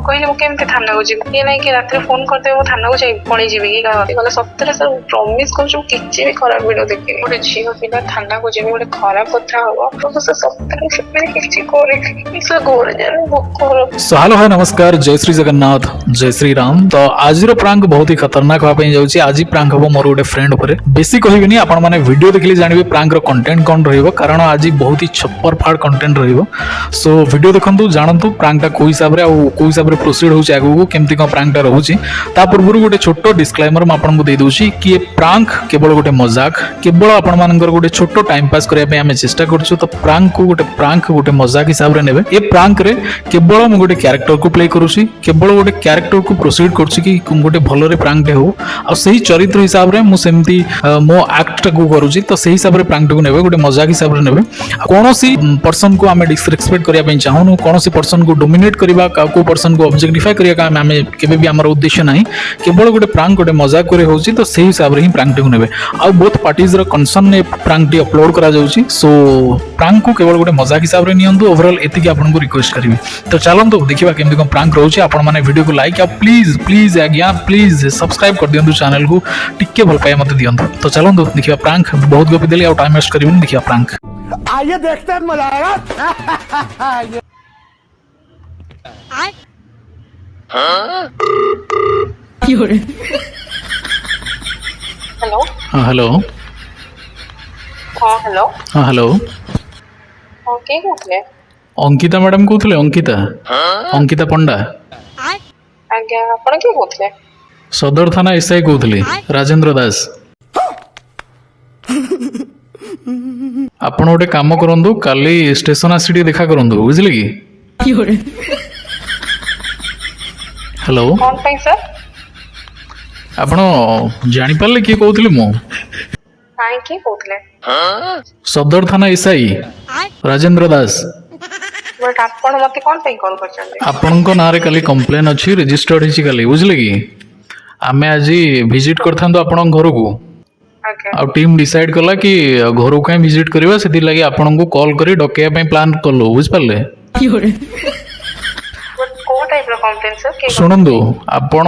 କହିଲେ ମୁଁ କେମିତି ଥାନାକୁ ଯିବି? କିଏ ନାଇଁ କି ରାତିରେ ଫୋନ କରିଦେବେ ମୁଁ ଥାନାକୁ ଯାଇ ପଳେଇ ଯିବି କି କାହାକୁ? କହିଲେ ସତରେ ସାର୍ ପ୍ରମିସ କରୁଛି ମୁଁ କିଛି ବି ଖରାପ ଭିଡିଓ ଦେଖିନି। ଗୋଟେ ଝିଅ ପିଲା ଥାନାକୁ ଯିବି ଗୋଟେ ଖରାପ କଥା ହବ କିନ୍ତୁ ସେ ସତରେ ସେମିତି କିଛି କରିନି। ସେ ଘରେ ଯାଏ सो हेलो हाय नमस्कार जय श्री जगन्नाथ जय श्री राम। तो आज प्रांक बहुत ही खतरनाक हाँपी जाऊँगी। आज प्रांक हम मोर गोटे फ्रेंड उपर बेसी कहबी आपण मैंने वीडियो देखिले जानवे प्रांक रो कंटेंट कौन रहिबो कारण आज बहुत ही छप्पर फाड़ कंटेंट रहिबो। सो वीडियो देखंतु जानंतु प्रांकटा को हिसाब रे को हिसाब रे प्रोसीड होउची आगु केमती कोन प्रांकटा रहउची। ता पूर्व गोटे छोटो डिस्क्लेमर म आपन को दे दोची कि ये प्रांक केवल गोटे मजाक केवल आपण मानकर गोटे छोटो टाइम पास करिया पे हमें चेष्टा करछु। तो प्रांक गोटे मजाक हिसाब रे नेबे। ए प्रांक रे केवल मु गोटे क्यारेक्टर को प्ले करूसी केवल गोटे क्यारेक्टर को प्रोसीड करछि कि गोटे भलरे प्रांकटे हो आ सही चरित्र हिसाब रे मु सेमती मो एक्ट को करूछि। तो सही हिसाब रे प्रांकटे को नेबे गोटे मजाक हिसाब रे नेबे। कोनोसी पर्सन को हमें डिसरेस्पेक्ट करिया पे चाहनु कोनोसी पर्सन को डोमिनेट करिबा को पर्सन को ऑब्जेक्टिफाई करिया का हमें केबे भी हमर उद्देश्य नाही। केवल गोटे प्रांक गोटे मजाक करे होछि। तो सही हिसाब रे ही प्रांकटे को नेबे। आ बोथ पार्टीज रो कंसर्न ने प्रांकटी अपलोड करा जाउछि। सो प्रांक को केवल गोटे मजाक हिसाब रे नियंतु। ओवरऑल एति कि आपन को रिक्वेस्ट करबी। तो चलंतु देखिबा केमती कोन प्रांक रहउछि। आपण माने वीडियो को लाइक आ प्लीज आज्ञा प्लीज सब्सक्राइब कर दियंतु चैनल को टिके भल पाए मते दियंतु। तो चलंतु देखिबा प्रांक बहुत गपी देली आ टाइम वेस्ट करिबनी। देखिबा प्रांक आइए देखते हैं मजा आएगा। हेलो हां हेलो हाँ हेलो हां हेलो हाँ के कहले? अंकिता मैडम कहथले अंकिता पंडा आज्ञा आपण के कहले? सदर थाना एसआई कहथले राजेंद्र दास। आपण गोटे काम करंतु काली स्टेशन आसी देखा करंतु बुझले कि? हेलो कौन पे सर? आपण जानि पारले कि कहथले मु काहे के कहले? सदर थाना एसआई राजेंद्र दास। बट आपण मते कौन पे कॉल करछन? आपणको नारे काली कंप्लेन अछि रजिस्टर्ड हिची काली बुझले कि? आमे आज विजिट करथांतो आपण घर को ओके आ टीम डिसाइड कला कि घर को विजिट करबा सेति लागि आपण को कॉल करी डकेया पे प्लान करलो बुझ पाले। बट को टाइप रो कंप्लेंट सर के? सुनंदु आपण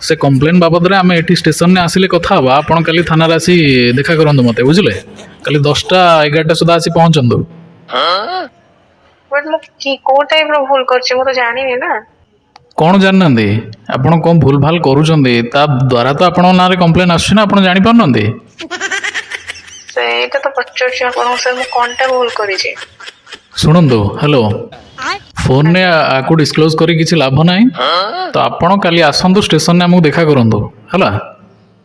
से कंप्लेन बाबद रे आमे एठी स्टेशन ने आसिले कथा बा। आपण काली थाना रे आसी देखा करंदु मते बुझले। काली 10टा 11टा सुदा आसी पहुंचंदु। बट मु की को टाइप रो भूल करछि मु तो जानि नै ना। कौन जानते आपण कौन भूल भाल करूचंदी ता द्वारा तो आपण नारे कंप्लेन आछि ना आपण जानि पारनंदी। सेटा तो पचछ आपण सर मु कोनटा भूल करि छी? सुनंदु हेलो फोन ने आकु डिस्क्लोज करी किछि लाभ नाही। तो आपण काली आसंतु स्टेशन ने हमु देखा करंदु हला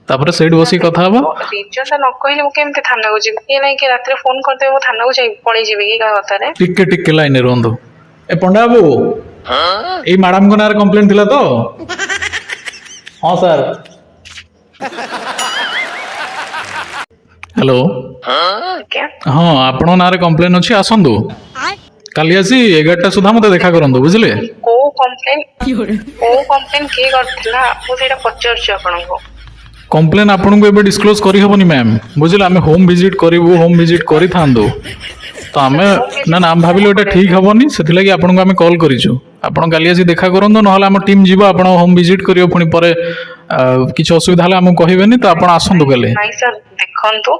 तापर सेठ बसी कथा हबा। रीजन ता न कहले मु केमते थाना को जिबी? किए नाही कि रात्रे फोन करते मु थाना को जाई पळेई जिबी की का होता रे? टिके लाइन रहंदु। ए पंडा बाबू ए मैडम को नारे कंप्लेंट थिला तो? हां सर हेलो क्या हाँ आपण नारे कंप्लेन अछि आसंदु काली आसी 11टा सुधा मते देखा करंदु बुझले। को कंप्लेन के करथिला मु सेटा पचछ आपण को? कंप्लेन आपन को एबे डिस्क्लोज करी हबनी मैम बुझले। आमे होम विजिट करिवो होम विजिट करि थांदो तो आमे ना हम भाबिलो एटा ठीक हबनी सेति लागि आपन को आमे कॉल करिछु। आपन काली आसी देखा करंदो नहले हम टीम जीवो आपन होम विजिट करियो पुनी परे किछ असुविधा हले हम कहिबेनी। तो आपन आसंदो गले। नाही सर देखंतु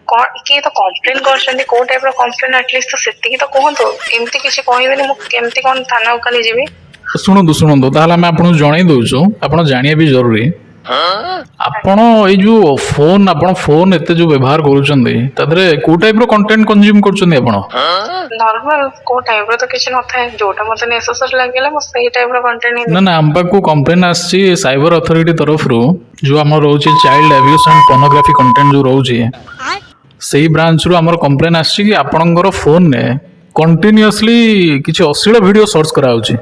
कोन के तो कंप्लेन करछन्ती को टाइप रो कंप्लेन एटलीस्ट तो सेति की तो कहंतु। एमती किछ कहिबेनी मु केमती कोन थाना को काली जिबी? सुनंदु ताहले हम आपन जणाई दोछु आपन जानिया भी जरूरी। आपण ए जो फोन एते जो व्यवहार करूचंदी तदरे को टाइप रो कंटेंट कंज्यूम करचंदी आपण? नॉर्मल को टाइप रो तो किछ न थाए जोटा मते नेसेसरी लागेला मो सही टाइप रो कंटेंट ही। ना हम को कंप्लेन आछि साइबर अथॉरिटी तरफ रो जो हमर रहउची child abuse and pornography content जो रहउची सेही ब्रांच रो हमर कंप्लेन आछि कि आपनकर फोन ने कंटीन्यूअसली किछ अश्लील वीडियो सर्च कराउची।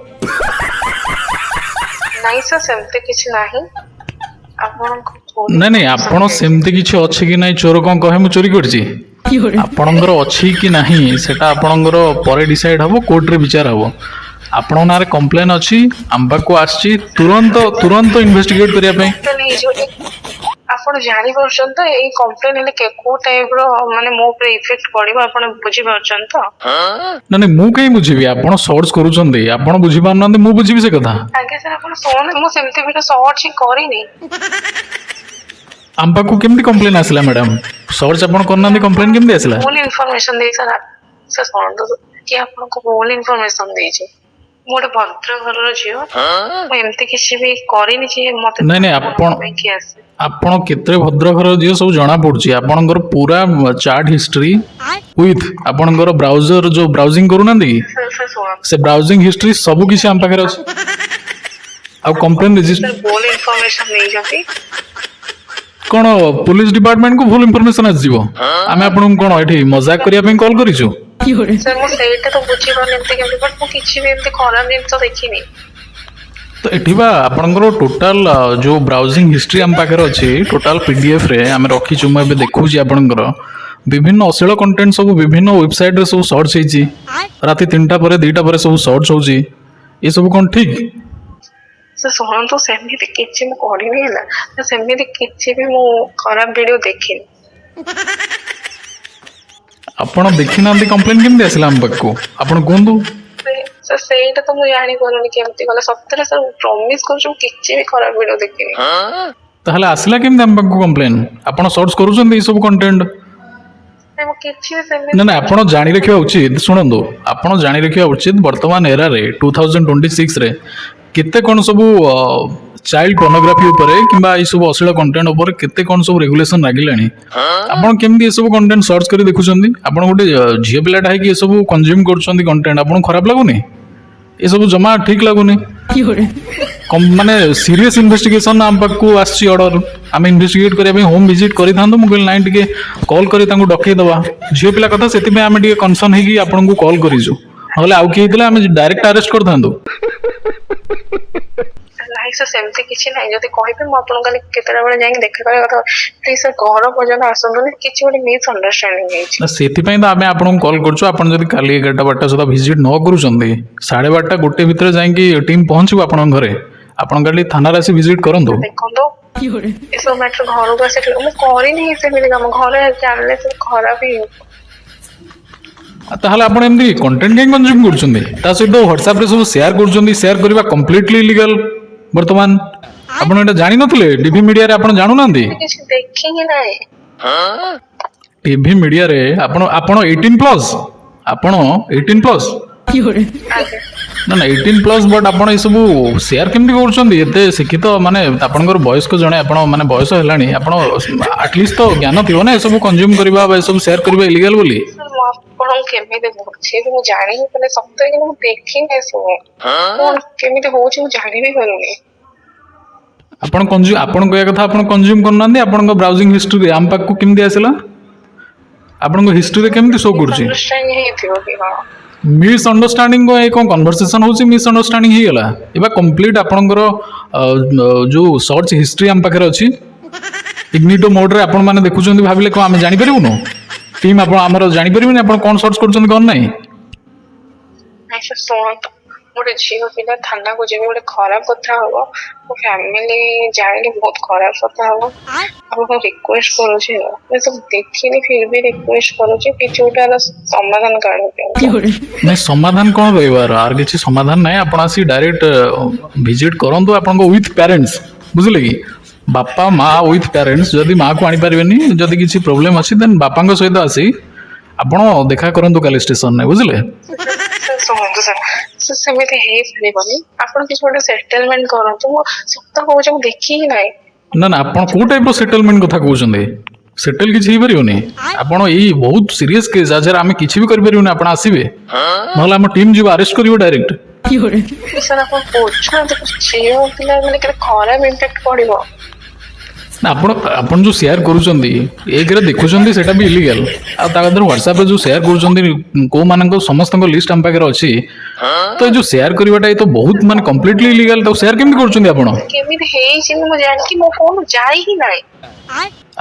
नाही सर सेमते किछ नाही नहीं आपण सेमती किछि अछि कि नाही चोर कोन कहे मु चोरी करछि आपणकर अछि कि नाही सेटा आपणकर परे डिसाइड हबो कोर्ट रे विचार हबो। आपण नारे कंप्लेन अछि हम को आछि तुरंत इन्वेस्टिगेट करिया पे ଆପଣ ଜାଣିପାରୁଛନ୍ତି ତ ଏଇ କମ୍ପ୍ଲେନ ହେଲେ କୋଉ ଟାଇପ ର ମାନେ ମୋ ଉପରେ ଇଫେକ୍ଟ ପଡିବ ଆପଣ ବୁଝିପାରୁଛନ୍ତି ତ? ନା ନାଇଁ ମୁଁ କାହିଁ ବୁଝିବି, ଆପଣ ସର୍ଚ୍ଚ କରୁଛନ୍ତି, ଆପଣ ବୁଝିପାରୁନାହାନ୍ତି, ମୁଁ ବୁଝିବି ସେ କଥା। ଆଜ୍ଞା ସାର୍ ଆପଣ ଶୁଣନ୍ତୁ, ମୁଁ ସେମିତି ବି ସର୍ଚ୍ଚ ହିଁ କରିନି। ଆମ ପାଖକୁ କେମିତି କମ୍ପ୍ଲେନ ଆସିଲା ମ୍ୟାଡାମ? ସର୍ଚ୍ଚ ଆପଣ କରିନାହାନ୍ତି, କମ୍ପ୍ଲେନ କେମିତି ଆସିଲା? ଭୁଲ ଇନଫର୍ମେସନ ଦେଇ ସାର୍ ସାର୍ ଶୁଣନ୍ତୁ, କି ଆପଣଙ୍କୁ ଭୁଲ ଇନଫର୍ମେସନ ଦେଇଛି। ମୁଁ ଗୋଟେ ଭଦ୍ର ଘରର ଝିଅ, ମୁଁ ଏମିତି କିଛି ବି କରିନି ଯେ ମତେ ନାଇଁ ନାଇଁ ଆପଣ କି ଆସେ। ଆପଣ କେତେ ଭଦ୍ର ଘର ଝିଅ ସବୁ ଜଣା ପଡୁଛି। ଆପଣଙ୍କର ପୁରା ଚାଟ୍ ହିଷ୍ଟ୍ରି ୱିଥ୍ ଆପଣଙ୍କର ବ୍ରାଉଜର ଯୋଉ ବ୍ରାଉଜିଂ କରୁନାହାନ୍ତି କି, ସାର୍ ଶୁଣନ୍ତୁ, ସେ ବ୍ରାଉଜିଂ ହିଷ୍ଟ୍ରି ସବୁ କିଛି ଆମ ପାଖରେ ଅଛି। ଆଉ କମ୍ପ୍ଲେନ ରେଜିଷ୍ଟର ସାର୍ ଭୁଲ ଇନଫର୍ମେସନ ନେଇଛନ୍ତି। କଣ ପୁଲିସ ଡିପାର୍ଟମେଣ୍ଟକୁ ଭୁଲ ଇନଫର୍ମେସନ ଆସିଯିବ? ଆମେ ଆପଣଙ୍କୁ କଣ ଏଠି ମଜାକ କରିବା ପାଇଁ କଲ୍ କରିଛୁ? ସାର୍ ମୁଁ ସେଇଟା ତ ବୁଝିପାରୁନି ଏମିତି କେମିତି, ବଟ୍ ମୁଁ କିଛି ବି ଏମିତି ଖରାପ ଜିନିଷ ଦେଖିନି। ତ ଏଠି ବା ଆପଣଙ୍କର ଟୋଟାଲ ଯୋଉ ବ୍ରାଉଜିଂ ହିଷ୍ଟ୍ରି ଆମ ପାଖରେ ଅଛି, ଟୋଟାଲ PDF ରେ ଆମେ ରଖିଛୁ। ମୁଁ ଏବେ ଦେଖୁଛି ଆପଣଙ୍କର ବିଭିନ୍ନ ଅଶ୍ଳୀଳ କଣ୍ଟେଣ୍ଟ ସବୁ ବିଭିନ୍ନ ୱେବସାଇଟରେ ସବୁ ସର୍ଚ୍ଚ ହେଇଛି। ରାତି 3ଟା ପରେ 2ଟା ପରେ ସବୁ ସର୍ଚ୍ଚ ହଉଛି। ଏସବୁ କଣ ଠିକ? ସାର୍ ଶୁଣନ୍ତୁ, ସେମିତି କିଛି ମୁଁ କରିନି ହେଲା, ସେମିତି କିଛି ବି ମୁଁ ଖରାପ ଭିଡିଓ ଦେଖିନି। ଆପଣ ଦେଖିନାହାନ୍ତି, କମ୍ପ୍ଲେନ କେମିତି ଆସିଲା ଆମ ପାଖକୁ ଆପଣ କୁହନ୍ତୁ? ସାର୍ ସେଇଟା ତ ମୁଁ ଜାଣିପାରୁନି କେମିତି ଗଲା। ସତରେ ସାର୍ ପ୍ରମିସ କରୁଛି ମୁଁ କିଛି ବି ଖରାପ ଭିଡିଓ ଦେଖିନି। ତାହେଲେ ଆସିଲା କେମିତି ଆମ ପାଖକୁ କମ୍ପ୍ଲେନ? ଆପଣ ସର୍ଚ୍ଚ କରୁଛନ୍ତି ଏଇ ସବୁ କଣ୍ଟେଣ୍ଟ? ମୁଁ କିଛି ବି ନା ସେମିତି ନା ଆପଣ ଜାଣି ରଖିବା ଉଚିତ। ଶୁଣନ୍ତୁ, ଆପଣ ଜାଣି ରଖିବା ଉଚିତ ବର୍ତ୍ତମାନ ଏରାରେ 2026ରେ କେତେ କଣ ସବୁ ଚାଇଲ୍ଡ ପର୍ନୋଗ୍ରାଫି ଉପରେ କିମ୍ବା ଏଇ ସବୁ ଅଶ୍ଳୀଳ କଣ୍ଟେଣ୍ଟ ଉପରେ କେତେ କଣ ସବୁ ରେଗୁଲେସନ ଲାଗିଲାଣି। ଆପଣ କେମିତି ଏସବୁ କଣ୍ଟେଣ୍ଟ ସର୍ଚ୍ଚ କରି ଦେଖୁଛନ୍ତି? ଆପଣ ଗୋଟେ ଝିଅ ପିଲାଟା ହେଇକି ଏସବୁ କନଜ୍ୟୁମ କରୁଛନ୍ତି କଣ୍ଟେଣ୍ଟ, ଆପଣଙ୍କୁ ଖରାପ ଲାଗୁନି? ଏସବୁ ଜମା ଠିକ ଲାଗୁନି। ମାନେ ସିରିୟସ୍ ଇନଭେଷ୍ଟିଗେସନ ଆମ ପାଖକୁ ଆସିଛି ଅର୍ଡର, ଆମେ ଇନଭେଷ୍ଟିଗେଟ୍ କରିବା ପାଇଁ ହୋମ ଭିଜିଟ୍ କରିଥାନ୍ତୁ। ମୁଁ କହିଲି ନାଇଁ ଟିକେ କଲ୍ କରି ତାଙ୍କୁ ଡକେଇଦବା, ଝିଅ ପିଲା କଥା, ସେଥିପାଇଁ ଆମେ ଟିକେ କନସର୍ନ ହେଇକି ଆପଣଙ୍କୁ କଲ୍ କରିଛୁ। ନହେଲେ ଆଉ କିଏ ହେଇଥିଲେ ଆମେ ଡାଇରେକ୍ଟ ଆରେଷ୍ଟ କରିଥାନ୍ତୁ। ନାଇଁ ସାର୍ ସେମିତି କିଛି ନାହିଁ। ଯଦି କହିବେ ମୁଁ ଆପଣଙ୍କୁ କାଲି କେତେଟା ବେଳେ ଯାଇକି ଦେଖା କରିବା କଥା। ପ୍ଲିଜ ସାର୍ ଘର ପର୍ଯ୍ୟନ୍ତ ଆସନ୍ତୁନି, କିଛି ଗୋଟେ ମିସ୍ ଅଣ୍ଡରଷ୍ଟାଣ୍ଡିଂ ହେଇଛି। ନା ସେଥିପାଇଁ ତ ଆମେ ଆପଣଙ୍କୁ କଲ୍ କରୁଛୁ। ଆପଣ ଯଦି କାଲି 11ଟା 12ଟା ସୁଦ୍ଧା ଭିଜିଟ୍ ନ କରୁଛନ୍ତି, 12:30 1 ଭିତରେ ଯାଇକି ଟିମ୍ ପହଞ୍ଚିବ ଆପଣଙ୍କ ଘରେ। ଆପଣ କାଲି ଥାନାରେ ଆସି ଭିଜିଟ୍ କରନ୍ତୁ। ଦେଖନ୍ତୁ, ଏସବୁ ମ୍ୟାଟର ଘରକୁ ଆସିଥିଲେ ମୁଁ କରିନି ସେମିତି କାମ। ଘରେ ଜାଣିଲେ ସେ ଖରାପ ହିଁ ହେବ। ତାହେଲେ ଆପଣ ଏମିତି କଣ୍ଟେଣ୍ଟ କାହିଁ କନଜ୍ୟୁମ କରୁଛନ୍ତି? ତା ସହିତ ହ୍ୱାଟ୍ସଆପରେ ସବୁ ସେୟାର କରୁଛନ୍ତି। ସେୟାର କରିବା କମ୍ପ୍ଲିଟଲି ଇଲିଗାଲ। ବର୍ତ୍ତମାନ ଆପଣ ଏଇଟା ଜାଣିନଥିଲେ? ଟିଭି ମିଡ଼ିଆରେ ଆପଣ ଜାଣୁନାହାନ୍ତି? କିଛି ଦେଖି ହିଁ ନାହିଁ। ଟିଭି ମିଡ଼ିଆରେ ଆପଣ 18+? ଆପଣ 18+? ଆଜ୍ଞା ନା ନା 18+, ବଟ୍ ଆପଣ ଏସବୁ ସେୟାର କେମିତି କରୁଛନ୍ତି? ଏତେ ଶିକ୍ଷିତ, ମାନେ ଆପଣଙ୍କର ବୟସ୍କ ଜଣେ, ଆପଣ ମାନେ ବୟସ ହେଲାଣି, ଆପଣ ଆଟଲିଷ୍ଟ ତ ଜ୍ଞାନ ଥିବ ନା ଏସବୁ କନଜ୍ୟୁମ କରିବା ବା ଏସବୁ ସେୟାର କରିବା ଇଲିଗାଲ ବୋଲି। ସାର୍ ମୁଁ ଆପଣଙ୍କୁ କେମିତି ବୁଝେଇବି, ମୁଁ ଜାଣିବି ମାନେ ସତରେ, କିନ୍ତୁ ମୁଁ ଦେଖିନି ଏସବୁ। କଣ କେମିତି ହଉଛି ମୁଁ ଜାଣି ବି ପାରୁନି। ଆପଣ କହିବା କଥା ଆପଣ କନଜ୍ୟୁମ କରୁନାହାନ୍ତି। ଆପଣଙ୍କ ବ୍ରାଉଜିଂ ହିଷ୍ଟ୍ରିରେ ଆମ ପାଖକୁ କେମିତି ଆସିଲା? ଆପଣଙ୍କ ହିଷ୍ଟ୍ରିରେ କେମିତି ଶୋ କରୁଛି? ମିସଅଣ୍ଡରଷ୍ଟାଣ୍ଡିଂ ହେଇଥିବ କି କଣ? ମିସ୍ ଅଣ୍ଡରଷ୍ଟାଣ୍ଡିଂ ଏ କ'ଣ କନଭରସେସନ ହେଉଛି? ମିସ୍ ଅଣ୍ଡରଷ୍ଟାଣ୍ଡିଂ ହେଇଗଲା? ଏବେ କମ୍ପ୍ଲିଟ୍ ଆପଣଙ୍କର ଯୋଉ ସର୍ଚ୍ଚ ହିଷ୍ଟ୍ରି ଆମ ପାଖରେ ଅଛି। ଇଗ୍ନିଟୋ ମୋଡରେ ଆପଣମାନେ ଦେଖୁଛନ୍ତି, ଭାବିଲେ କ'ଣ ଆମେ ଜାଣିପାରିବୁନୁ? ଟିମ୍ ଆପଣ ଆମର ଜାଣିପାରିବେନି ଆପଣ କ'ଣ ସର୍ଚ୍ଚ କରୁଛନ୍ତି କ'ଣ ନାହିଁ? ନାଇଁ ସାର୍ ଶୁଣନ୍ତୁ, ଗୋଟେ ଝିଅ ପିଲା ଥାନାକୁ ଯିବି, ଗୋଟେ ଖରାପ କଥା ହବ, ମୋ ଫ୍ୟାମିଲି ଜାଣିଲେ ବହୁତ ଖରାପ କଥା ହବ। ଆପଣଙ୍କୁ ରିକ୍ୱେଷ୍ଟ କରୁଛି, ଏସବୁ ଦେଖିନି ଫିର ବି ରିକ୍ୱେଷ୍ଟ କରୁଛି, କିଛି ଗୋଟେ ସମାଧାନ କାଢନ୍ତୁ। ନାଇଁ ସମାଧାନ କ'ଣ ରହିବାର? ଆର କିଛି ସମାଧାନ ନାହିଁ। ଆପଣ ଆସି ଡାଇରେକ୍ଟ ଭିଜିଟ୍ କରନ୍ତୁ ଆପଣଙ୍କ ୱିଥ୍ ପ୍ୟାରେଣ୍ଟସ୍, ବୁଝିଲେ କି? ବାପା ମା ୱିଥ୍ ପ୍ୟାରେଣ୍ଟସ୍। ଯଦି ମାଆକୁ ଆଣିପାରିବେନି, ଯଦି କିଛି ପ୍ରୋବ୍ଲେମ୍ ଅଛି, ଦେନ୍ ବାପାଙ୍କ ସହିତ ଆସି ଆପଣ ଦେଖା କରନ୍ତୁ କାଲି ଷ୍ଟେସନରେ, ବୁଝିଲେ? ଶୁଣନ୍ତୁ ସାର୍, ସେମିତି ହେଇପାରିବନି। ଆପଣ କିଛି ଗୋଟେ ସେଟଲମେଣ୍ଟ କରନ୍ତୁ। ମୁଁ ସତ କହୁଛି ମୁଁ ଦେଖି ହିଁ ନାହିଁ। ନା ନା ଆପଣ କୋଉ ଟାଇପ୍ର ସେଟଲମେଣ୍ଟ କଥା କହୁଛନ୍ତି? ସେଟଲ କିଛି ହେଇପାରିବନି। ଆପଣ ଏଇ ବହୁତ ସିରିୟସ୍ କେସ୍, ଯାହାର ଆମେ କିଛି ବି କରିପାରିବୁନି। ଆପଣ ଆସିବେ, ନହେଲେ ଆମ ଟିମ୍ ଯିବ ଆରେଷ୍ଟ କରିବ ଡାଇରେକ୍ଟ। ସାର୍ ଆପଣ ବୁଝୁନାହାନ୍ତି, ଝିଅ ପିଲା ମାନେ କେତେ ଖରାପ ଇମ୍ପାକ୍ଟ ପଡିବ। ନା ଆପଣ ଯୋଉ ସେୟାର କରୁଛନ୍ତି, ଏକରେ ଦେଖୁଛନ୍ତି ସେଟା ବି ଇଲିଗାଲ, ଆଉ ତା ଭିତରେ ହ୍ୱାଟ୍ସଆପରେ ଯୋଉ ସେୟାର କରୁଛନ୍ତି, କୋଉମାନଙ୍କ ସମସ୍ତଙ୍କ ଲିଷ୍ଟ ଆମ ପାଖରେ ଅଛି। ତ ଏ ଯୋଉ ସେୟାର କରିବାଟା ଏ ତ ବହୁତ ମାନେ କମ୍ପ୍ଲିଟଲି ଇଲିଗାଲ। ତାକୁ ସେୟାର କେମିତି କରୁଛନ୍ତି ଆପଣ? କେମିତି ହେଇଛି ମୁଁ ଜାଣିକି ମୋ ଫୋନ ଯାଇ ହିଁ ନାହିଁ।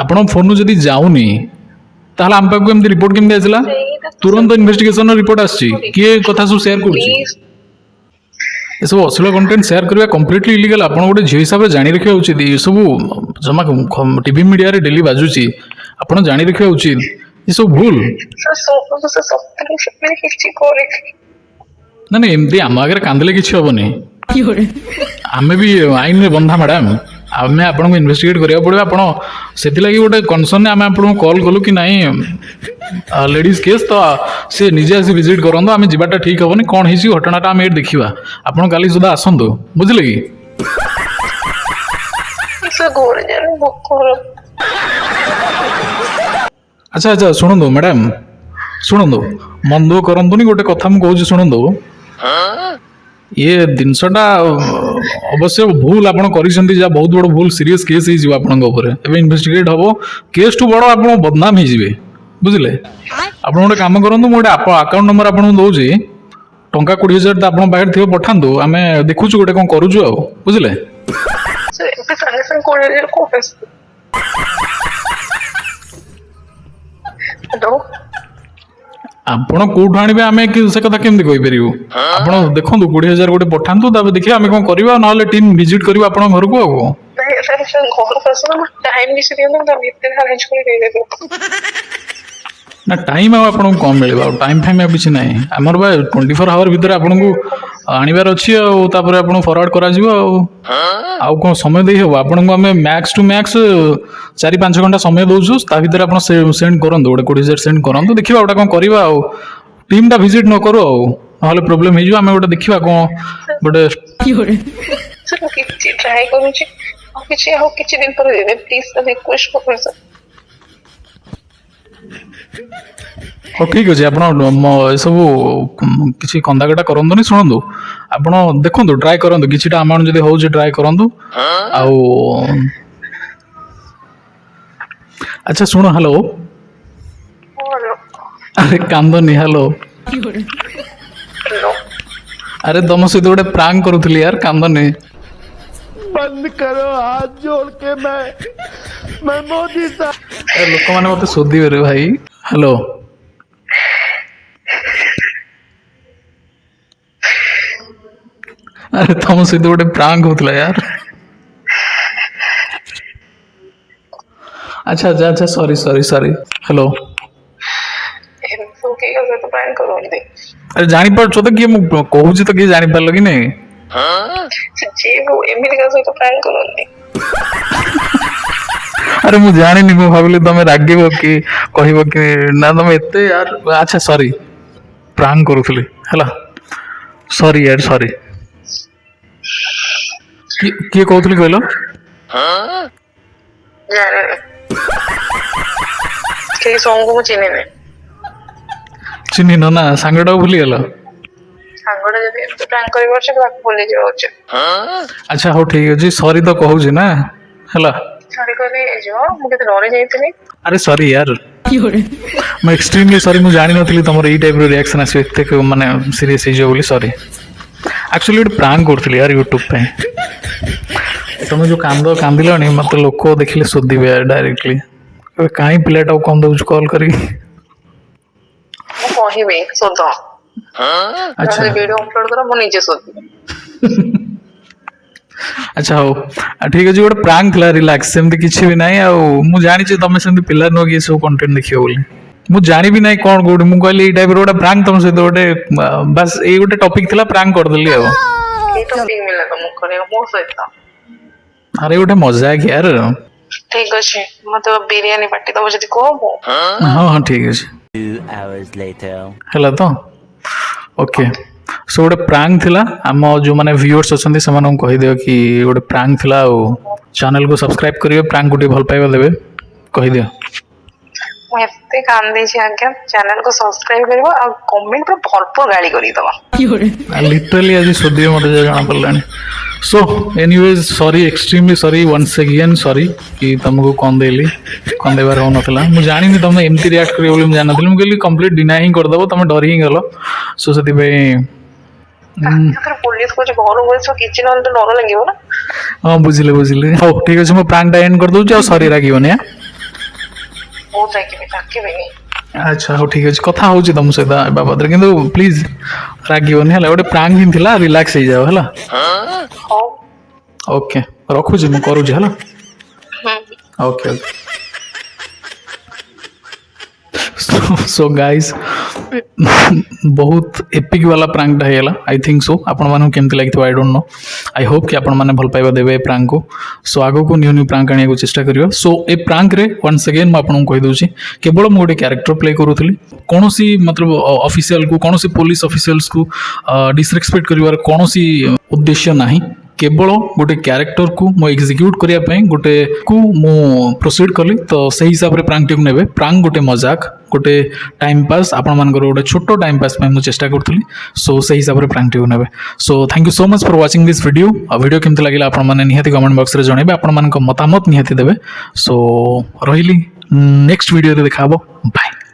ଆପଣଙ୍କ ଫୋନରୁ ଯଦି ଯାଉନି, ତାହେଲେ ଆମ ପାଖକୁ ଏମିତି ରିପୋର୍ଟ କେମିତି ଆସିଲା? ତୁରନ୍ତ ଇନଭେଷ୍ଟିଗେସନ ରିପୋର୍ଟ ଆସିଛି, କିଏ କଥା ସବୁ ସେୟାର କରୁଛି? ଏସବୁ ଅଶ୍ଳୀଳ କଣ୍ଟେଣ୍ଟ ସେୟାର କରିବା କମ୍ପ୍ଲିଟଲି ଇଲିଗାଲ। ଆପଣ ଗୋଟେ ଝିଅ ହିସାବରେ ଜାଣି ରଖିବା ଉଚିତ ଏସବୁ ଜମା ଟିଭି ମିଡ଼ିଆରେ ଡେଲି ବାଜୁଛି, ଆପଣ ଜାଣି ରଖିବା ଉଚିତ ଏସବୁ ଭୁଲ। ସେ ସତରେ ସେମାନେ କିଛି କରିନି। ନା ନା ଏମିତି ଆମ ଆଗରେ କାନ୍ଦିଲେ କିଛି ହବନି। ଆମେ ବି ଆଇନରେ ବନ୍ଧା ମ୍ୟାଡ଼ାମ, ଆମେ ଆପଣଙ୍କୁ ଇନଭେଷ୍ଟିଗେଟ୍ କରିବାକୁ ପଡ଼ିବ। ଆପଣ ସେଥିଲାଗି ଗୋଟେ କନସର୍ନରେ ଆମେ ଆପଣଙ୍କୁ କଲ୍ କଲୁ କି ନାହିଁ ଲେଡ଼ିଜ୍ କେସ୍, ତ ସେ ନିଜେ ଆସି ଭିଜିଟ୍ କରନ୍ତୁ, ଆମେ ଯିବାଟା ଠିକ୍ ହେବନି, କ'ଣ ହେଇଛି ଘଟଣାଟା ଆମେ ଏଇଠି ଦେଖିବା, ଆପଣ କାଲି ସୁଦ୍ଧା ଆସନ୍ତୁ, ବୁଝିଲେ କି? ସେ ଘରେ ଯାଏ ଭୋକ। ଆଚ୍ଛା ଆଚ୍ଛା ଶୁଣନ୍ତୁ ମ୍ୟାଡ଼ାମ, ଶୁଣନ୍ତୁ, ମନ ଦୁଃଖ କରନ୍ତୁନି, ଗୋଟେ କଥା ମୁଁ କହୁଛି ଶୁଣନ୍ତୁ। ଇଏ ଜିନିଷଟା ଅବଶ୍ୟ ଭୁଲ ଆପଣ କରିଛନ୍ତି, ଯାହା ବହୁତ ବଡ଼ ଭୁଲ, ସିରିୟସ୍ କେସ୍ ହେଇଯିବ ଆପଣଙ୍କ ଉପରେ। ଏବେ ଇନଭେଷ୍ଟିଗେଟ୍ ହେବ, କେସ୍ ଟୁ ବଡ଼ ଆପଣ ବଦନାମ ହେଇଯିବେ, ବୁଝିଲେ? ଆପଣ ଗୋଟେ କାମ କରନ୍ତୁ, ମୁଁ ଗୋଟେ ଆକାଉଣ୍ଟ ନମ୍ବର ଆପଣଙ୍କୁ ଦେଉଛି, ଟଙ୍କା 20,000 ତ ଆପଣଙ୍କ ପାଖରେ ଥିବ, ପଠାନ୍ତୁ, ଆମେ ଦେଖୁଛୁ ଗୋଟେ କ'ଣ କରୁଛୁ ଆଉ, ବୁଝିଲେ? ସେ ଏବେ ସାଙ୍ଗେ ସାଙ୍ଗେ 20,000 କୋଉଠି ଆସିବ? ହ୍ୟାଲୋ, ଆପଣ କୋଉଠୁ ଆଣିବେ ଆମେ ସେ କଥା କେମିତି କହିପାରିବୁ? ଆପଣ ଦେଖନ୍ତୁ 20,000 ଗୋଟେ ପଠାନ୍ତୁ, ତାପରେ ଦେଖିବା ଆମେ କ'ଣ କରିବା, ନହେଲେ ଟିମ୍ ଭିଜିଟ୍ କରିବୁ ଆପଣଙ୍କ ଘରକୁ ଆଉ। ନାଇଁ ସାଙ୍ଗେ ସାଙ୍ଗେ ଘରକୁ ଆସିବ ନା, ଟାଇମ୍ କିଛି ଦିଅନ୍ତୁ, ତା ଭିତରେ ଆରେଞ୍ଜ କରି ଦେଇଦେବୁ। ନା ଟାଇମ୍ ଆଉ ଆପଣଙ୍କୁ କମ୍ ମିଳିବ, ଆଉ ଟାଇମ୍ ଫାଇମ୍ ଆଉ କିଛି ନାହିଁ। ଆମର ବା 24 ଆୱାର ଭିତରେ ଆପଣଙ୍କୁ ଆଣିବାର ଅଛି, ଆଉ ତାପରେ ଆପଣଙ୍କୁ ଫରୱାର୍ଡ଼ କରାଯିବ ଆଉ କ'ଣ ସମୟ ଦେଇ ହେବ ଆପଣଙ୍କୁ? ଆମେ ମ୍ୟାକ୍ସ ଟୁ ମ୍ୟାକ୍ସ 4-5 ଘଣ୍ଟା ସମୟ ଦେଉଛୁ, ତା ଭିତରେ ଆପଣ ସେଣ୍ଡ କରନ୍ତୁ, ଗୋଟେ 20,000 ସେଣ୍ଡ କରନ୍ତୁ, ଦେଖିବା ଗୋଟେ କ'ଣ କରିବା ଆଉ। ଟିମ୍ଟା ଭିଜିଟ୍ ନ କରୁ ଆଉ, ନହେଲେ ପ୍ରୋବ୍ଲେମ୍ ହେଇଯିବ। ଆମେ ଗୋଟେ ଦେଖିବା କ'ଣ ଗୋଟେ ସାର୍ ମୁଁ କିଛି ଟ୍ରାଏ କରୁଛି, ଆଉ କିଛି ଦିନ ପରେ ଦେଇଦେବେ ପ୍ଲିଜ୍ ସାର୍, ରିକ୍ୱେଷ୍ଟ କରୁଛି ସାର୍। ହଉ ଠିକ୍ ଅଛି, ଆପଣ ଏସବୁ କିଛି କନ୍ଦାକଟା କରନ୍ତୁନି। ଶୁଣନ୍ତୁ, ଆପଣ ଦେଖନ୍ତୁ, ଟ୍ରାଏ କରନ୍ତୁ, କିଛିଟା ଆମାଉଣ୍ଟ ଯଦି ହେଉଛି ଟ୍ରାଏ କରନ୍ତୁ। ଆଉ ଆଚ୍ଛା ଶୁଣ, ହ୍ୟାଲୋ, ଆରେ କାନ୍ଦନି, ହ୍ୟାଲୋ, ଆରେ ତମ ସହିତ ଗୋଟେ ପ୍ରାଙ୍କ କରୁଥିଲି ୟାର, କାନ୍ଦନି। बंद करो हाथ जोड़ के मैं मोदी साहब। ଲୋକମାନେ ମତେ ଶୋଧିବେ ରେ ଭାଇ। ହ୍ୟାଲୋ, ଆରେ ତମ ସହିତ ଗୋଟେ ପ୍ରାଙ୍କ ହଉଥିଲା ୟାର। ଆଚ୍ଛା ଆଚ୍ଛା ଆଚ୍ଛା, ସରି ସରି ସରି। ହ୍ୟାଲୋ, ଏମିତି ସବୁ କେହି କାହା ସହିତ ପ୍ରାଙ୍କ କରନ୍ତି? ଆରେ ଜାଣିପାରୁଛ ତ କିଏ ମୁଁ କହୁଛି, ତ କିଏ ଜାଣିପାରିଲ କି ନାଇଁ? ଯିଏ ହଉ ଏମିତି କାହା ସହିତ ପ୍ରାଙ୍କ କରନ୍ତି? ଆରେ ମୁଁ ଜାଣିନି, ମୁଁ ଭାବିଲି ତମେ ରାଗିବ କି କହିବ କି ନା ତମେ ଏତେ ୟାର। ଆଚ୍ଛା ସରି, ପ୍ରାଙ୍କ କରୁଥିଲି ହେଲା, ସରି ୟାର ସରି। କିଏ କହୁଥିଲି କହିଲ? ଜାଣିନି, କେହି ସଙ୍ଗକୁ ମୁଁ ଚିହ୍ନିନି। ଚିହ୍ନିନ ନା, ସାଙ୍ଗଟାକୁ ଭୁଲିଗଲ? ସାଙ୍ଗଟା ଯଦି ଏମିତି ପ୍ରାଙ୍କ କରିପାରୁଛି ତାକୁ ଭୁଲିଯିବା ଉଚିତ। ଆଚ୍ଛା ହଉ ଠିକ୍ ଅଛି, ସରି ତ କହୁଛି ନା, ହେଲା। ସରି କହିଲେ ହେଇଯିବ, ମୁଁ କେତେ ଡରି ଯାଇଥିଲି। ଆରେ ସରି ୟାର, ମୁଁ ଏକ୍ସଟ୍ରିମଲି ସରି, ମୁଁ ଜାଣିନଥିଲି ତମର ଏଇ ଟାଇପ୍ର ରିଆକ୍ସନ୍ ଆସିବ, ଏତେ ମାନେ ସିରିୟସ୍ ହେଇଯିବ ବୋଲି। ସରି, ଆକ୍ଚୁଆଲି ଗୋଟେ ପ୍ରାଙ୍କ କରୁଥିଲି ୟାର ୟୁଟ୍ୟୁବ୍ ପାଇଁ। ତମେ ଯେଉଁ କାନ୍ଦିଲଣି, ମୋତେ ଲୋକ ଦେଖିଲେ ଶୋଧିବେ ଡାଇରେକ୍ଟଲି, କାହିଁ ପିଲାଟାକୁ କ'ଣ ଦେଉଛୁ କଲ୍ କରିକି। ମୁଁ କହିବି ଶୋଧ, ଆଚ୍ଛା ଭିଡିଓ ଅପଲୋଡ କର, ମୁଁ ନିଜେ ଶୋଧିବି। ଆଚ୍ଛା ହଉ, ଠିକ୍ ଅଛି, ଗୋଟେ ପ୍ରାଙ୍କ ଥିଲା, ରିଲାକ୍ସ, ସେମିତି କିଛି ବି ନାହିଁ। ଆଉ ମୁଁ ଜାଣିଛି ତମେ ସେମିତି ପିଲା ନୁହଁ କି ଏସବୁ କଣ୍ଟେଣ୍ଟ ଦେଖିବ ବୋଲି। ମୁଁ ଜାଣିବି ନାହିଁ କ'ଣ କୋଉଠି, ମୁଁ କହିଲି ଏଇ ଟାଇପ୍ର ଗୋଟେ ପ୍ରାଙ୍କ ତମ ସହିତ ଗୋଟେ, ବାସ୍ ଏଇ ଗୋଟେ ଟପିକ୍ ଥିଲା, ପ୍ରାଙ୍କ କରିଦେଲି ଆଉ। ଏଇ ଟପିକ ମିଳିଲା ତମକୁ କରିବାକୁ ମୋ ସହିତ? ଆରେ ଗୋଟେ ମଜାକ ୟାର। ଠିକ ଅଛି, ମତେ ବିରିୟାନୀ ପାଟି ଦବ ଯଦି କୁହ। ମୁଁ ହଁ ହଁ ଠିକ୍ ଅଛି, 2 hours later. ହେଲା ତ? ଓକେ, ସୋ ଗୋଟେ ପ୍ରାଙ୍କ ଥିଲା, ଆମ ଯେଉଁମାନେ ଭିଉଅର୍ସ ଅଛନ୍ତି ସେମାନଙ୍କୁ କହିଦିଅ କି ଗୋଟେ ପ୍ରାଙ୍କ ଥିଲା, ଆଉ ଚ୍ୟାନେଲକୁ ସବସ୍କ୍ରାଇବ କରିବେ, ପ୍ରାଙ୍କକୁ ଟିକେ ଭଲ ପାଇବା ଦେବେ, କହିଦିଅ। ଏତେ କାନ୍ଦିଛି ଆଜ୍ଞା, ଚ୍ୟାନେଲକୁ ସବସ୍କ୍ରାଇବ କରିବ ଆଉ କମେଣ୍ଟ ପୁରା ଭରପୁର ଗାଳି କରିକି ଦବ। ଲିଟରାଲି ଆଜି ଶୋଧିବେ ମୋତେ ଯାହା ଜଣାପଡ଼ିଲାଣି। ସୋ ଏନିୱେଜ ସରି, ଏକ୍ସଟ୍ରିମଲି ସରି, ୱାନ୍ସ ଏଗେନ୍ ସରି କି ତମକୁ କ'ଣ ଦେଲି, କ'ଣ ଦେବାର ହେଉନଥିଲା। ମୁଁ ଜାଣିନି ତମେ ଏମିତି ରିଆକ୍ଟ କରିବ ବୋଲି, ମୁଁ ଜାଣିନଥିଲି। ମୁଁ କହିଲି କମ୍ପ୍ଲିଟ୍ ଡିନାଇ ହିଁ କରିଦେବ, ତମେ ଡରି ହିଁ ଗଲ। ସୋ ସେଥିପାଇଁ ପୋଲିସ କହୁଛି ଘରକୁ ବସିବ, କିଛି ନହେଲେ ତ ଡର ଲାଗିବ ନା। ହଁ ବୁଝିଲି ବୁଝିଲି, ହଉ ଠିକ୍ ଅଛି, ମୁଁ ପ୍ରାଙ୍କଟା ଏଣ୍ଡ କରିଦେଉଛି, ଆଉ ସରି ରାଗିବନି। ବହୁତ ରାଗିବି, ରାଗିବିନି। ଆଚ୍ଛା ହଉ ଠିକ୍ ଅଛି କଥା ହେଉଛି ତମ ସହିତ ଏ ବାବଦରେ କିନ୍ତୁ ପ୍ଲିଜ୍ ରାଗିବନି ହେଲା ଗୋଟେ ପ୍ରାଙ୍କ ହିଁ ଥିଲା ରିଲାକ୍ସ ହେଇଯାଅ ହେଲା ହଉ ଓକେ ରଖୁଛି ମୁଁ କରୁଛି ହେଲା ଓକେ ଓକେ सो गाइस बहुत एपिक वाला प्रांकटा होगा आई थिंक सो आपण मानू केमती लगी I don't know I hope कि आपण मैंने भल पाइबा देवे प्रांक को सो आगो को न्यू न्यू प्रांक आने को चेष्टा करियो सो ए प्रांक रे वंस अगेन मैं आपको कहि दूची केवल मु गोटे कैरेक्टर प्ले करूथली कोनोसी मतलब ऑफिशियल को कोनोसी पुलिस ऑफिशियल्स को डिसरेस्पेक्ट करिवार कोनोसी उद्देश्य नहीं केवल गोटे क्यारेक्टर को मो एग्जीक्यूट करने गोटे को मो प्रोसीड कली तो से हिसाब से प्रांक टी ने प्रांक गोटे मजाक गोटे टाइम पास आपण मान गोटे छोट टाइम पास मुझे चेष्टा करी सो से हिसाब से प्रांक टी ने so thank you so much for watching this video video केमती लगे आपण मैंने निहाती कमेंट बॉक्स में जनइबे आपण मान मतामत निहाती देबे सो रही नेक्स्ट वीडियो देखा बाय।